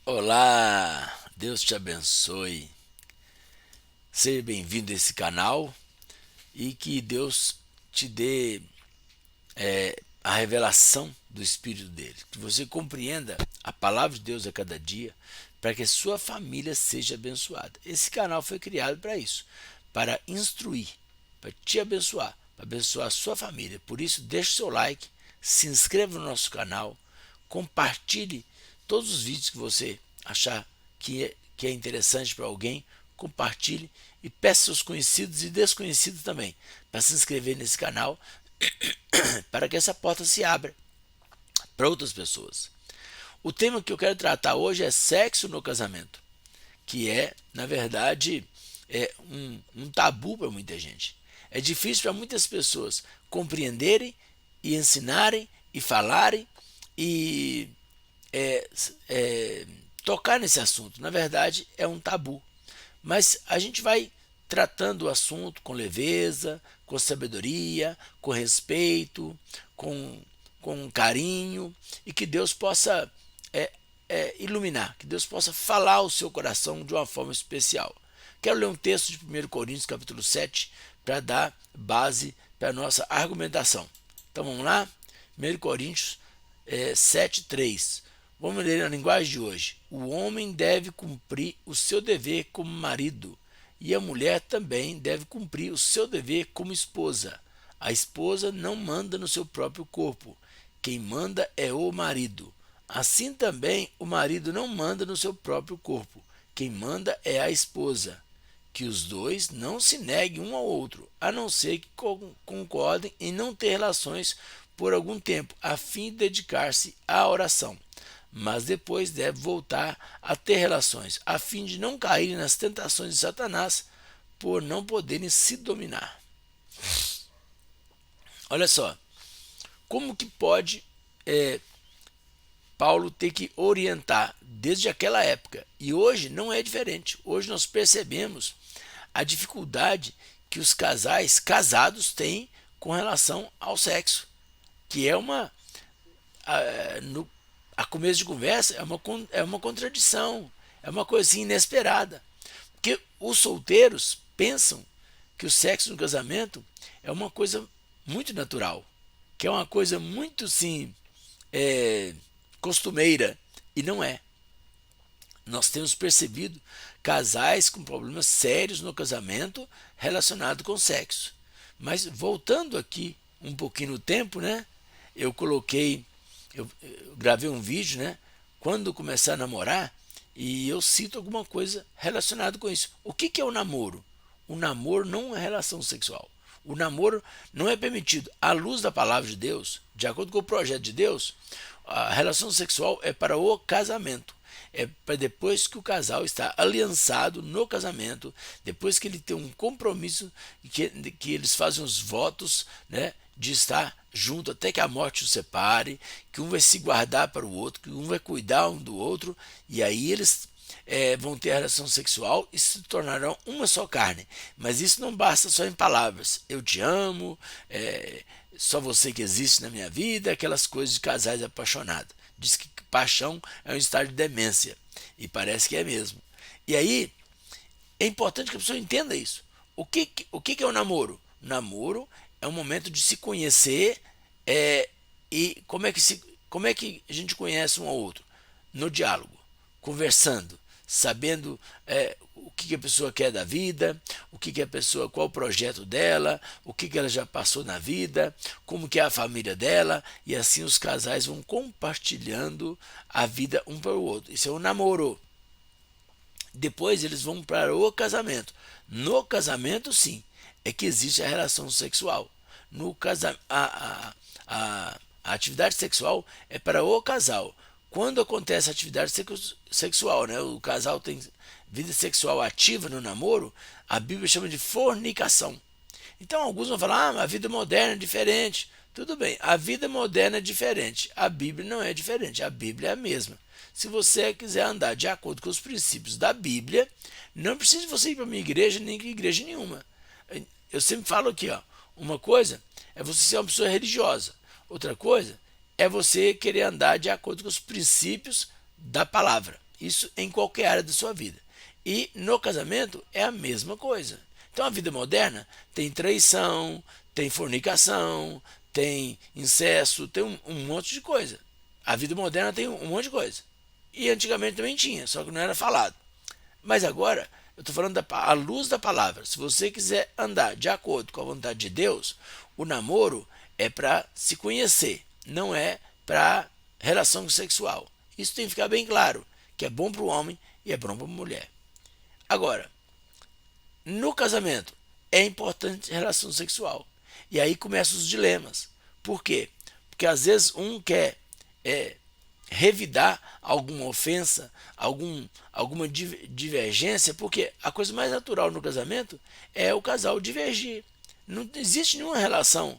Olá, Deus te abençoe. Seja bem-vindo a esse canal e que Deus te dê a revelação do Espírito dele. Que você compreenda a palavra de Deus a cada dia para que a sua família seja abençoada. Esse canal foi criado para isso, para instruir, para te abençoar, para abençoar a sua família. Por isso, deixe o seu like, se inscreva no nosso canal, compartilhe todos os vídeos que você achar que é interessante para alguém, compartilhe e peça seus conhecidos e desconhecidos também para se inscrever nesse canal para que essa porta se abra para outras pessoas. O tema que eu quero tratar hoje é sexo no casamento, que é, na verdade, um tabu para muita gente. É difícil para muitas pessoas compreenderem e ensinarem e falarem e é, é, tocar nesse assunto. Na verdade, é um tabu. Mas a gente vai tratando o assunto com leveza, com sabedoria, com respeito, com, com carinho, e que Deus possa iluminar, que Deus possa falar ao seu coração de uma forma especial. Quero ler um texto de 1 Coríntios capítulo 7 para dar base para a nossa argumentação. Então vamos lá? 1 Coríntios 7:3. Vamos ler na linguagem de hoje. O homem deve cumprir o seu dever como marido, e a mulher também deve cumprir o seu dever como esposa. A esposa não manda no seu próprio corpo. Quem manda é o marido. Assim também o marido não manda no seu próprio corpo. Quem manda é a esposa. Que os dois não se neguem um ao outro, a não ser que concordem em não ter relações por algum tempo, a fim de dedicar-se à oração. Mas depois deve voltar a ter relações, a fim de não caírem nas tentações de Satanás, por não poderem se dominar. Olha só, como que pode Paulo ter que orientar desde aquela época? E hoje não é diferente. Hoje nós percebemos a dificuldade que os casais casados têm com relação ao sexo, que é a começo de conversa, é uma contradição, é uma coisa inesperada. Porque os solteiros pensam que o sexo no casamento é uma coisa muito natural, que é uma coisa muito, sim, costumeira, e não é. Nós temos percebido casais com problemas sérios no casamento relacionado com sexo. Mas voltando aqui um pouquinho no tempo, né? Eu gravei um vídeo, né? Quando começar a namorar, e eu cito alguma coisa relacionada com isso. O que é o namoro? O namoro não é relação sexual. O namoro não é permitido. À luz da palavra de Deus, de acordo com o projeto de Deus, a relação sexual é para o casamento. É para depois que o casal está aliançado no casamento, depois que ele tem um compromisso, que eles fazem os votos, né, de estar junto até que a morte os separe, que um vai se guardar para o outro, que um vai cuidar um do outro, e aí eles vão ter a relação sexual e se tornarão uma só carne. Mas isso não basta só em palavras. Eu te amo, só você que existe na minha vida, aquelas coisas de casais apaixonados. Diz que paixão é um estado de demência. E parece que é mesmo. E aí, é importante que a pessoa entenda isso. O que é o namoro? Namoro é um momento de se conhecer, e como é que a gente conhece um ao outro? No diálogo, conversando, sabendo o que a pessoa quer da vida, o que a pessoa, qual o projeto dela, o que ela já passou na vida, como que é a família dela, e assim os casais vão compartilhando a vida um para o outro. Isso é um namoro. Depois eles vão para o casamento. No casamento, sim, é que existe a relação sexual. No casa, a atividade sexual é para o casal. Quando acontece a atividade sexual, né, o casal tem vida sexual ativa no namoro, a Bíblia chama de fornicação. Então alguns vão falar, a vida moderna é diferente. Tudo bem, a vida moderna é diferente, a Bíblia não é diferente, a Bíblia é a mesma. Se você quiser andar de acordo com os princípios da Bíblia, não precisa você ir para minha igreja, nem para igreja nenhuma. Eu sempre falo aqui, ó, uma coisa é você ser uma pessoa religiosa, outra coisa é você querer andar de acordo com os princípios da palavra. Isso em qualquer área da sua vida. E no casamento é a mesma coisa. Então a vida moderna tem traição, tem fornicação, tem incesto, tem um monte de coisa. A vida moderna tem um monte de coisa. E antigamente também tinha, só que não era falado. Mas agora, eu estou falando à luz da palavra. Se você quiser andar de acordo com a vontade de Deus, o namoro é para se conhecer, não é para relação sexual. Isso tem que ficar bem claro, que é bom para o homem e é bom para a mulher. Agora, no casamento, é importante relação sexual. E aí começam os dilemas. Por quê? Porque às vezes um quer revidar alguma ofensa, alguma divergência, porque a coisa mais natural no casamento é o casal divergir. Não existe nenhuma relação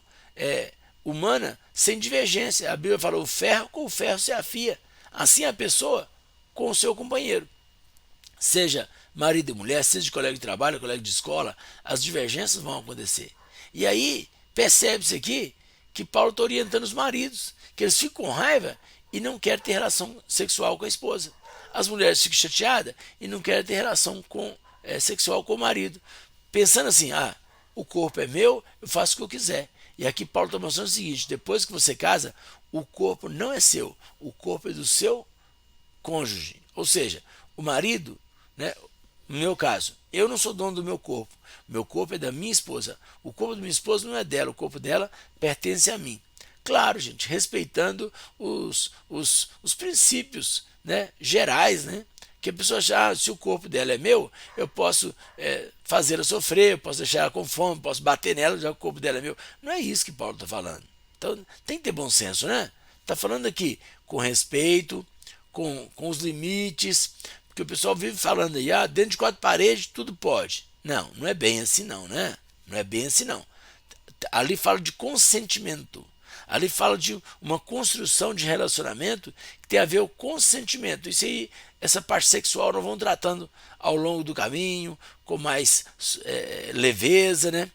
humana sem divergência. A Bíblia fala: o ferro com o ferro se afia. Assim a pessoa com o seu companheiro. Seja marido e mulher, seja de colega de trabalho, colega de escola, as divergências vão acontecer. E aí percebe-se aqui que Paulo está orientando os maridos, que eles ficam com raiva e não querem ter relação sexual com a esposa. As mulheres ficam chateadas e não querem ter relação sexual com o marido, pensando assim: o corpo é meu, eu faço o que eu quiser. E aqui Paulo está mostrando o seguinte: depois que você casa, o corpo não é seu, o corpo é do seu cônjuge. Ou seja, o marido, né, no meu caso, eu não sou dono do meu corpo é da minha esposa, o corpo da minha esposa não é dela, o corpo dela pertence a mim. Claro, gente, respeitando os princípios, né, gerais, né, que a pessoa já, se o corpo dela é meu, eu posso fazê-la sofrer, eu posso deixar ela com fome, posso bater nela, já que o corpo dela é meu. Não é isso que Paulo está falando. Então tem que ter bom senso, né? Está falando aqui com respeito, com os limites, porque o pessoal vive falando aí: dentro de quatro paredes tudo pode. Não, não é bem assim não, né? Não é bem assim não. Ali fala de consentimento. Ali fala de uma construção de relacionamento que tem a ver com o consentimento. Isso aí, essa parte sexual nós vamos tratando ao longo do caminho, com mais leveza, né?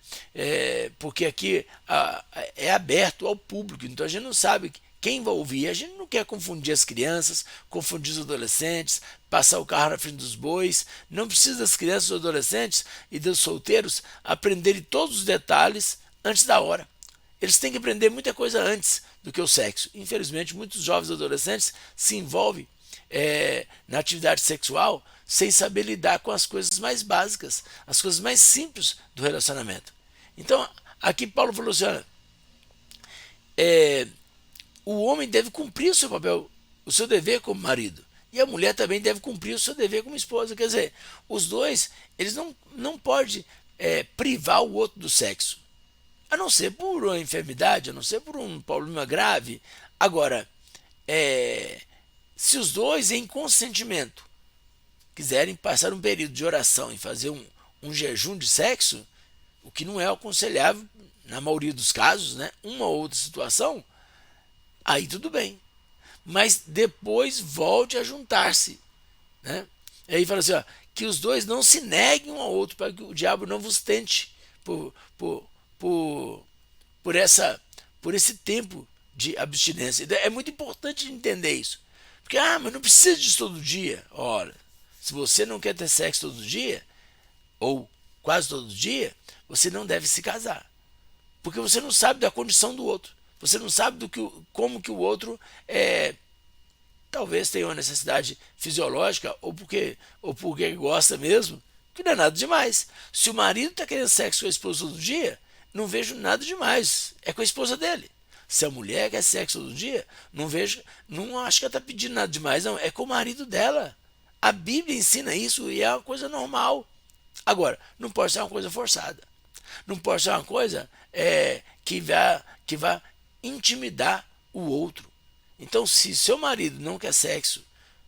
Porque aqui é aberto ao público, então a gente não sabe quem vai ouvir. A gente não quer confundir as crianças, confundir os adolescentes, passar o carro na frente dos bois. Não precisa das crianças, dos adolescentes e dos solteiros aprenderem todos os detalhes antes da hora. Eles têm que aprender muita coisa antes do que o sexo. Infelizmente, muitos jovens adolescentes se envolvem na atividade sexual sem saber lidar com as coisas mais básicas, as coisas mais simples do relacionamento. Então, aqui Paulo falou assim: olha, o homem deve cumprir o seu papel, o seu dever como marido. E a mulher também deve cumprir o seu dever como esposa. Quer dizer, os dois, eles não podem privar o outro do sexo. A não ser por uma enfermidade, a não ser por um problema grave. Agora, se os dois, em consentimento, quiserem passar um período de oração e fazer um jejum de sexo, o que não é aconselhável na maioria dos casos, né? Uma ou outra situação, aí tudo bem. Mas depois volte a juntar-se, né? E aí fala assim: que os dois não se neguem um ao outro, para que o diabo não vos tente por esse tempo de abstinência. É muito importante entender isso. Porque, mas não precisa disso todo dia. Ora, se você não quer ter sexo todo dia, ou quase todo dia, você não deve se casar. Porque você não sabe da condição do outro. Você não sabe como que o outro talvez tenha uma necessidade fisiológica, ou porque gosta mesmo, que não é nada demais. Se o marido está querendo sexo com a esposa todo dia, não vejo nada demais. É com a esposa dele. Se a mulher quer sexo todo dia, não acho que ela está pedindo nada demais, não. É com o marido dela. A Bíblia ensina isso e é uma coisa normal. Agora, não pode ser uma coisa forçada. Não pode ser uma coisa que vá intimidar o outro. Então, se seu marido não quer sexo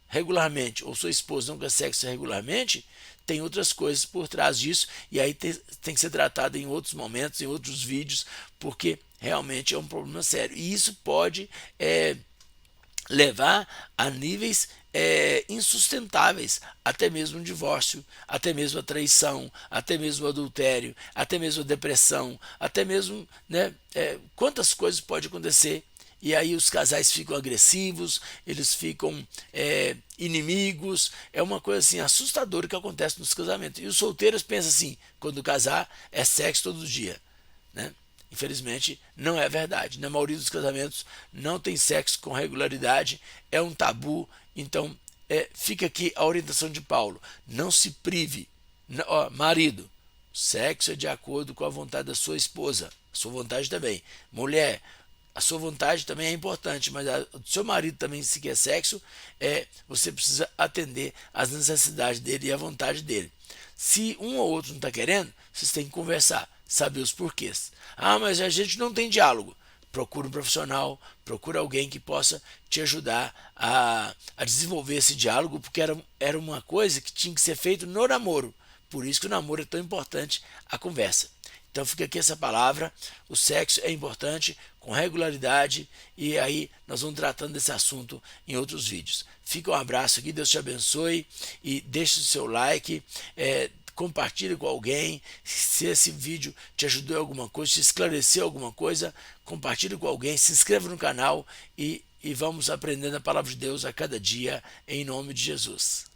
regularmente, ou sua esposa não quer sexo regularmente, tem outras coisas por trás disso, e aí tem que ser tratado em outros momentos, em outros vídeos, porque realmente é um problema sério. E isso pode levar a níveis insustentáveis, até mesmo o divórcio, até mesmo a traição, até mesmo o adultério, até mesmo a depressão, até mesmo, né, quantas coisas podem acontecer. E aí os casais ficam agressivos, eles ficam inimigos. É uma coisa assim assustadora que acontece nos casamentos. E os solteiros pensam assim, quando casar é sexo todo dia, né? Infelizmente não é verdade. Na maioria dos casamentos não tem sexo com regularidade, é um tabu. Então fica aqui a orientação de Paulo: não se prive. Marido, sexo é de acordo com a vontade da sua esposa, a sua vontade também. Mulher, a sua vontade também é importante, mas do seu marido também, se quer sexo, você precisa atender às necessidades dele e à vontade dele. Se um ou outro não está querendo, vocês têm que conversar, saber os porquês. Ah, mas a gente não tem diálogo. Procura um profissional, procura alguém que possa te ajudar a desenvolver esse diálogo, porque era uma coisa que tinha que ser feito no namoro. Por isso que o namoro é tão importante, a conversa. Então fica aqui essa palavra: o sexo é importante, com regularidade, e aí nós vamos tratando desse assunto em outros vídeos. Fica um abraço aqui, Deus te abençoe, e deixe o seu like, compartilhe com alguém. Se esse vídeo te ajudou em alguma coisa, te esclareceu alguma coisa, compartilhe com alguém, se inscreva no canal e vamos aprendendo a palavra de Deus a cada dia, em nome de Jesus.